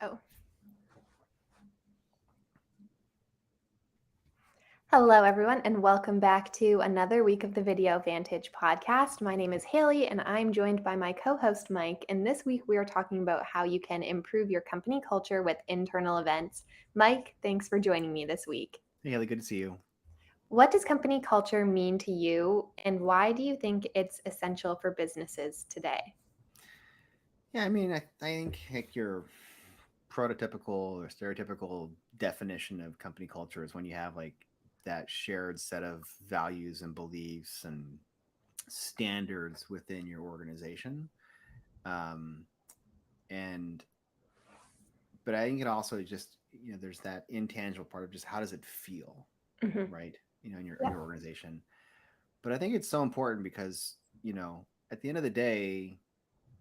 Oh, hello everyone, and welcome back to another week of the Video Vantage podcast. My name is Haley, and I'm joined by my co-host Mike. And this week we are talking about how you can improve your company culture with internal events. Mike, thanks for joining me this week. Hey, Haley, good to see you. What does company culture mean to you, and why do you think it's essential for businesses today? Yeah, I think like your prototypical or stereotypical definition of company culture is when you have like that shared set of values and beliefs and standards within your organization. Um, and but I think it also just there's that intangible part of just how does it feel, Hmm. right? In Yep. your organization. But I think it's so important because at the end of the day,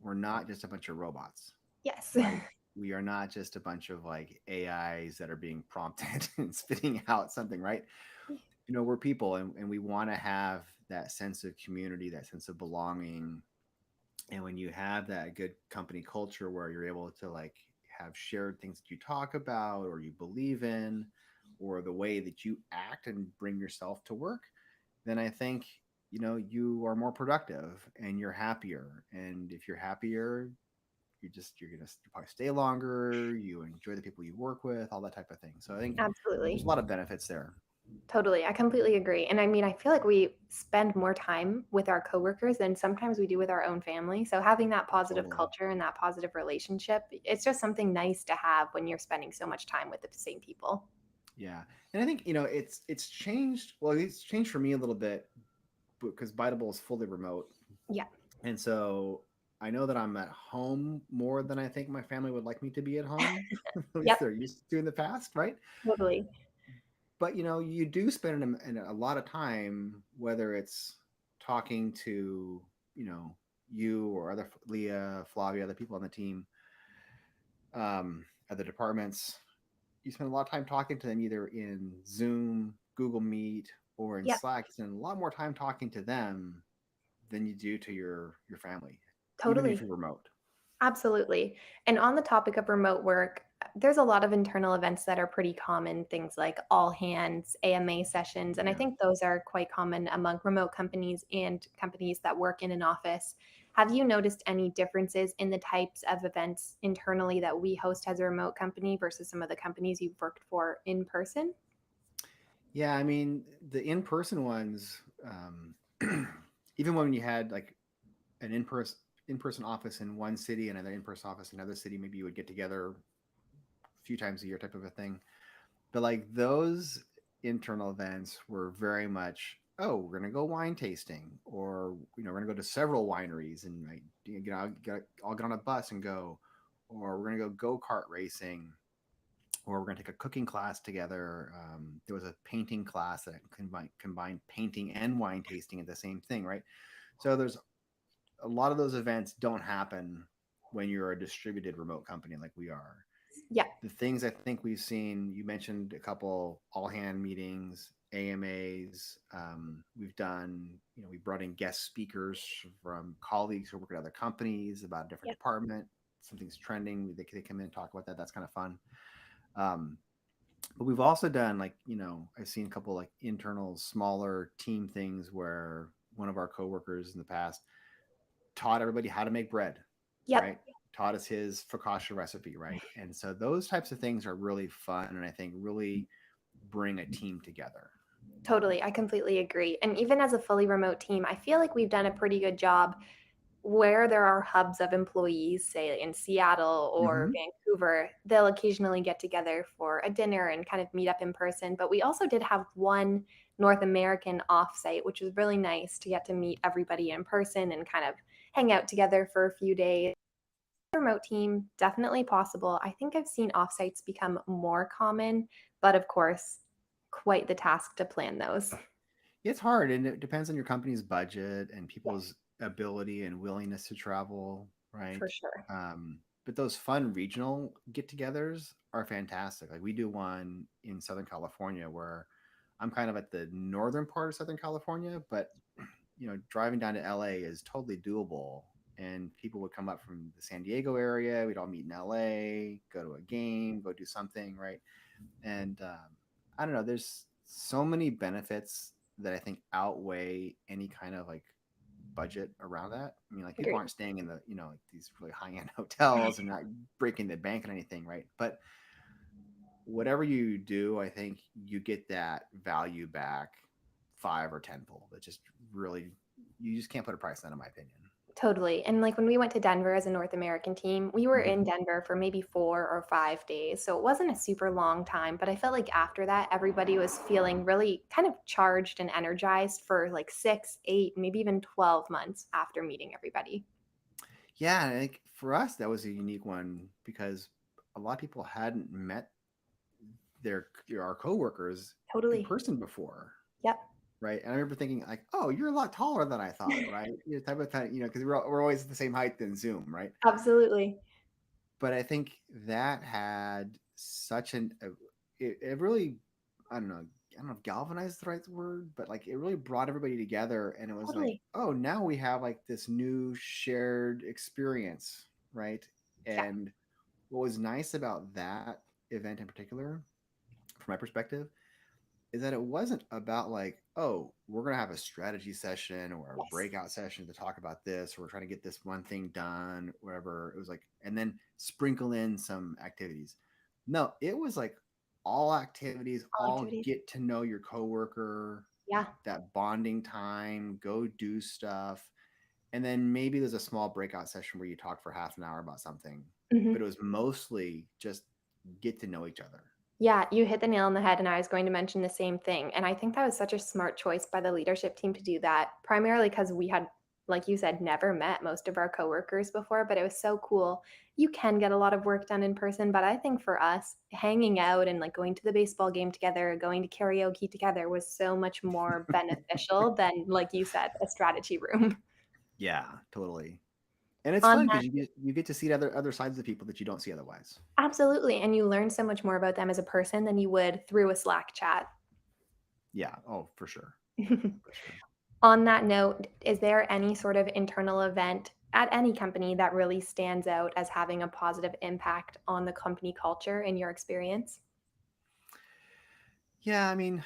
we're not just a bunch of robots, Yes. right? We are not just a bunch of like AIs that are being prompted and spitting out something, right? We're people and we want to have that sense of community, that sense of belonging. And when you have that good company culture where you're able to like have shared things that you talk about or you believe in, or the way that you act and bring yourself to work, then I think you are more productive and you're happier. And if you're happier, you're probably stay longer, you enjoy the people you work with, all that type of thing. So I think there's Absolutely. a lot of benefits there. Totally. I completely agree. And I mean, I feel like we spend more time with our coworkers than sometimes we do with our own family. So having that positive Totally. culture and that positive relationship, it's just something nice to have when you're spending so much time with the same people. Yeah. And I think it's changed. Well, it's changed for me a little bit because Bitable is fully remote. Yeah. And so I know that I'm at home more than I think my family would like me to be at home. At least Yep. they're used to in the past, right? Totally. But you do spend a lot of time, whether it's talking to you or other Leah, Flavia, other people on the team, other departments. You spend a lot of time talking to them either in Zoom, Google Meet, or in Yep. Slack. You spend a lot more time talking to them than you do to your family, even if Totally. you're remote. Absolutely. And on the topic of remote work, there's a lot of internal events that are pretty common, things like all hands, AMA sessions. And I Yeah. think those are quite common among remote companies and companies that work in an office. Have you noticed any differences in the types of events internally that we host as a remote company versus some of the companies you've worked for in person? Yeah, the in-person ones, even when you had like an in-person office in one city and another in-person office in another city, maybe you would get together a few times a year type of a thing. But like those internal events were very much, oh, we're gonna go wine tasting, or we're gonna go to several wineries and like, I'll get on a bus and go, or we're gonna go go-kart racing, or we're going to take a cooking class together. There was a painting class that combined painting and wine tasting at the same thing, right? So there's a lot of those events don't happen when you're a distributed remote company like we are. Yeah. The things I think we've seen, you mentioned a couple all hand meetings, AMAs. We've done, we brought in guest speakers from colleagues who work at other companies about a different Yeah. department. Something's trending, they come in and talk about that. That's kind of fun. Um, but we've also done like I've seen a couple like internal smaller team things where one of our coworkers in the past taught everybody how to make bread, Yep. right? Taught us his focaccia recipe, right? And so those types of things are really fun and I think really bring a team together. Totally. I completely agree. And even as a fully remote team, I feel like we've done a pretty good job where there are hubs of employees, say in Seattle or Mm-hmm. Vancouver, they'll occasionally get together for a dinner and kind of meet up in person. But we also did have one North American offsite, which was really nice to get to meet everybody in person and kind of hang out together for a few days. Remote team, definitely possible. I think I've seen offsites become more common, but of course, quite the task to plan those. It's hard and it depends on your company's budget and Yes, people's ability and willingness to travel, for right? sure. But those fun regional get-togethers are fantastic. Like we do one in Southern California where I'm kind of at the northern part of Southern California, but driving down to LA is totally doable and people would come up from the San Diego area. We'd all meet in LA, go to a game, go do something, right? And I don't know. There's so many benefits that I think outweigh any kind of like budget around that. I mean, like people Agreed. aren't staying in the like these really high end hotels and not breaking the bank and anything, right? But whatever you do, I think you get that value back five or tenfold. It just really you just can't put a price on it, in my opinion. Totally. And like when we went to Denver as a North American team, we were in Hmm. Denver for maybe 4 or 5 days. So it wasn't a super long time, but I felt like after that, everybody was feeling really kind of charged and energized for like 6, 8, maybe even 12 months after meeting everybody. Yeah, and I think for us that was a unique one because a lot of people hadn't met their our coworkers in Totally. person before, Yep. right? And I remember thinking like, oh, you're a lot taller than I thought, right? Type of time, because we're always the same height in Zoom, right? Absolutely. But I think that had such it really I don't know I don't know if galvanized the right word, but like it really brought everybody together, and it was like, Totally. oh, now we have like this new shared experience, right? Yeah. And what was nice about that event in particular, from my perspective, is that it wasn't about like, oh, we're gonna have a strategy session or a Yes. breakout session to talk about this, or we're trying to get this one thing done, whatever. It was like, and then sprinkle in some activities. No, it was like all activities, All all activities. get to know your coworker, Yeah. that bonding time, go do stuff. And then maybe there's a small breakout session where you talk for half an hour about something, but it Mhm. was mostly just get to know each other. Yeah, you hit the nail on the head, and I was going to mention the same thing. And I think that was such a smart choice by the leadership team to do that, primarily because we had, like you said, never met most of our coworkers before, but it was so cool. You can get a lot of work done in person, but I think for us, hanging out and like going to the baseball game together, going to karaoke together was so much more beneficial than, like you said, a strategy room. Yeah, totally. And it's On fun that, because you get to see other sides of people that you don't see otherwise. absolutely. And you learn so much more about them as a person than you would through a Slack chat. Yeah. Oh, for sure. For sure. On that note, is there any sort of internal event at any company that really stands out as having a positive impact on the company culture in your experience? Yeah, I mean,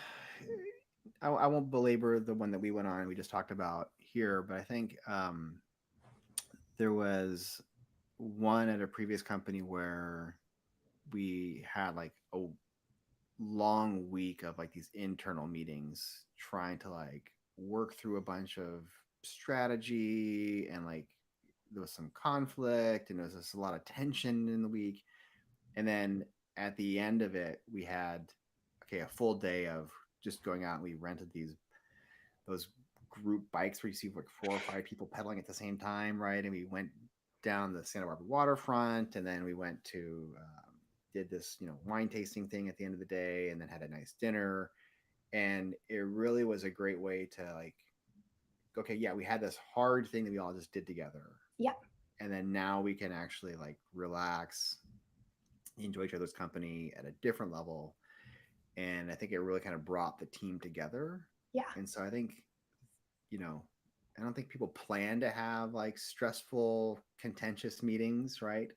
I won't belabor the one that we went on. We just talked about here, but I think there was one at a previous company where we had like a long week of like these internal meetings trying to like work through a bunch of strategy, and like there was some conflict and there was just a lot of tension in the week. And then at the end of it, we had a full day of just going out, and we rented those group bikes where you see like four or five people pedaling at the same time, right? And we went down the Santa Barbara waterfront, and then we went to did this wine tasting thing at the end of the day, and then had a nice dinner. And it really was a great way to like, okay, yeah, we had this hard thing that we all just did together, Yeah, and then now we can actually like relax, enjoy each other's company at a different level. And I think it really kind of brought the team together. yeah, And so I think, you know, I don't think people plan to have like stressful, contentious meetings, right?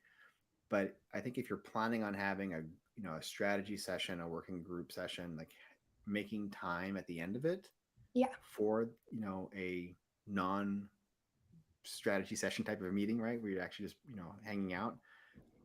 But I think if you're planning on having a strategy session, a working group session, like making time at the end of it yeah. for, a non strategy session type of a meeting, right? Where you're actually just, hanging out,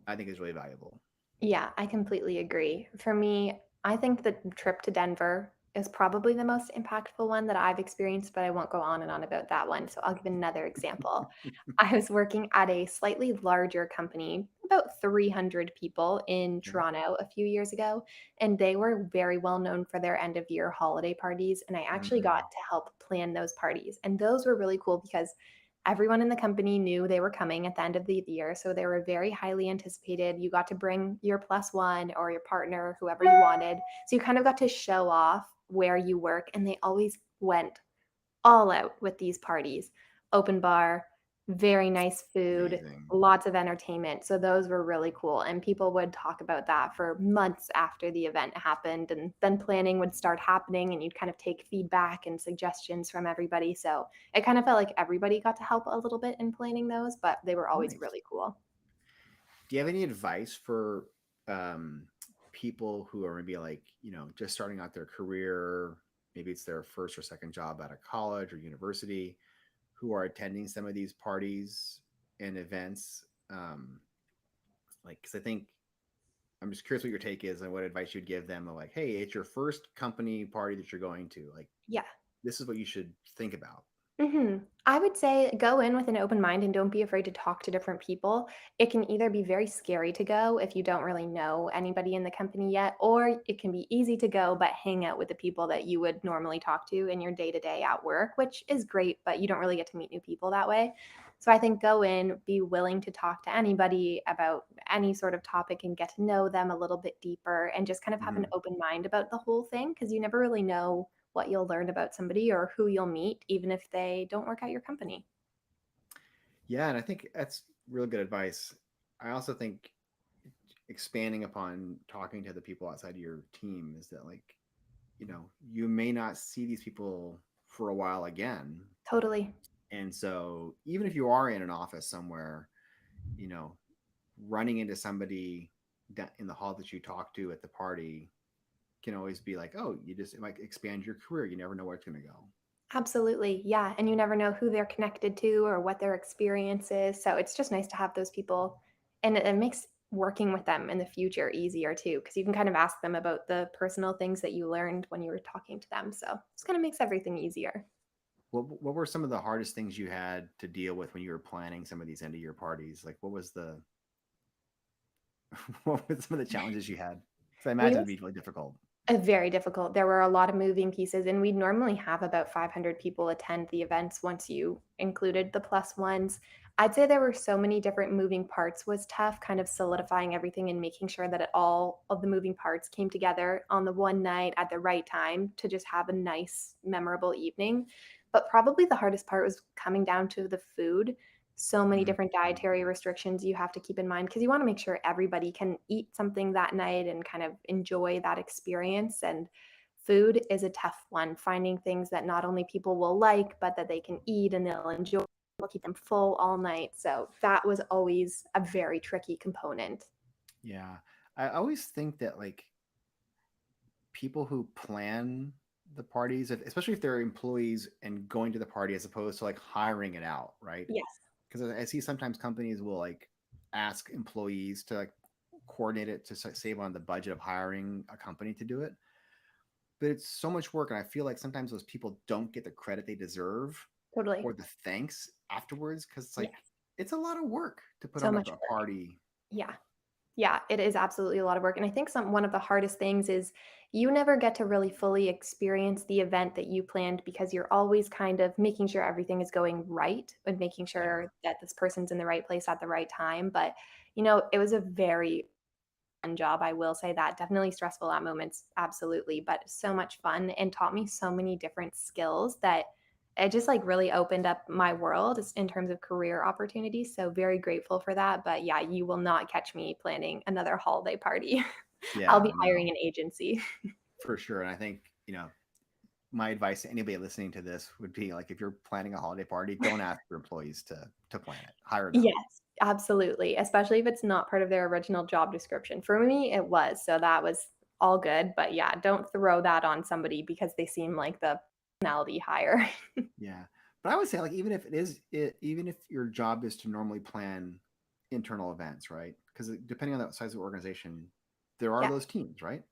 I think is really valuable. Yeah, I completely agree. For me, I think the trip to Denver is probably the most impactful one that I've experienced, but I won't go on and on about that one. So I'll give another example. I was working at a slightly larger company, about 300 people in Okay. Toronto a few years ago, and they were very well known for their end of year holiday parties. And I actually got Mm. to help plan those parties. And those were really cool because everyone in the company knew they were coming at the end of the year, so they were very highly anticipated. You got to bring your plus one or your partner, whoever you wanted. So you kind of got to show off where you work, and they always went all out with these parties. Open bar, Very nice food, Amazing. lots of entertainment, so those were really cool, and people would talk about that for months after the event happened, and then planning would start happening, and you'd kind of take feedback and suggestions from everybody, so it kind of felt like everybody got to help a little bit in planning those, but they were always Nice. really cool. Do you have any advice for people who are maybe like, just starting out their career? Maybe it's their first or second job out of college or university who are attending some of these parties and events. Because I think I'm just curious what your take is and what advice you'd give them. Like, hey, it's your first company party that you're going to. Like, Yeah. this is what you should think about. I would say go in with an open mind and don't be afraid to talk to different people. It can either be very scary to go if you don't really know anybody in the company yet, or it can be easy to go but hang out with the people that you would normally talk to in your day to day at work, which is great, but you don't really get to meet new people that way. So I think go in, be willing to talk to anybody about any sort of topic and get to know them a little bit deeper and just kind of have an Hmm. open mind about the whole thing because you never really know what you'll learn about somebody or who you'll meet, even if they don't work at your company. Yeah, and I think that's really good advice. I also think expanding upon talking to the people outside of your team is that, like, you may not see these people for a while again. Totally. And so even if you are in an office somewhere, you know, running into somebody in the hall that you talk to at the party can always be like, oh, it might expand your career. You never know where it's going to go. Absolutely. Yeah. And you never know who they're connected to or what their experience is. So it's just nice to have those people. And it makes working with them in the future easier too, because you can kind of ask them about the personal things that you learned when you were talking to them. So this kind of makes everything easier. What were some of the hardest things you had to deal with when you were planning some of these end of year parties? Like, what was the what were some of the challenges you had? Because I We imagine were it'd be really difficult. Very difficult. There were a lot of moving pieces, and we'd normally have about 500 people attend the events once you included the plus ones. I'd say there were so many different moving parts was tough, kind of solidifying everything and making sure that all of the moving parts came together on the one night at the right time to just have a nice, memorable evening. But probably the hardest part was coming down to the food. So many Mhm. different dietary restrictions you have to keep in mind because you want to make sure everybody can eat something that night and kind of enjoy that experience. And food is a tough one, finding things that not only people will like, but that they can eat and they'll enjoy will keep them full all night. So that was always a very tricky component. Yeah. I always think that, like, people who plan the parties, especially if they're employees and going to the party as opposed to like hiring it out, right? Yes, Because I see sometimes companies will like ask employees to like coordinate it to save on the budget of hiring a company to do it. But it's so much work, and I feel like sometimes those people don't get the credit they deserve totally. or the thanks afterwards because it's like Yes, it's a lot of work to put so on much a work. party. Yeah. Yeah, it is absolutely a lot of work, and I think one of the hardest things is you never get to really fully experience the event that you planned because you're always kind of making sure everything is going right and making Yeah. sure that this person's in the right place at the right time, but, it was a very fun job, I will say that. Definitely stressful at moments, absolutely, but so much fun and taught me so many different skills that it just like really opened up my world in terms of career opportunities. So very grateful for that. But yeah, you will not catch me planning another holiday party. I'll Yeah, be hiring no, an agency. for sure. And I think, my advice to anybody listening to this would be like, if you're planning a holiday party, don't ask your employees to plan it. Hire them. Yes, absolutely. Especially if it's not part of their original job description. For me, it was. So that was all good. But yeah, don't throw that on somebody because they seem like the personality hire. Yeah. But I would say, like, even if your job is to normally plan internal events, right? Because depending on the size of the organization, there are Yeah, those teams, right?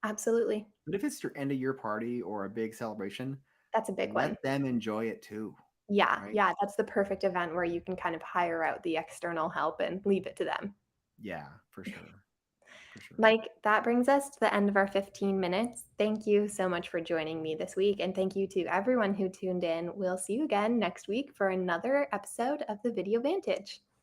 absolutely. But if it's your end of year party or a big celebration, That's a big one. let them enjoy it too, Yeah, right? yeah, that's the perfect event where you can kind of hire out the external help and leave it to them. Yeah, for sure. For sure. Mike, that brings us to the end of our 15 minutes. Thank you so much for joining me this week, and thank you to everyone who tuned in. We'll see you again next week for another episode of the Video Vantage.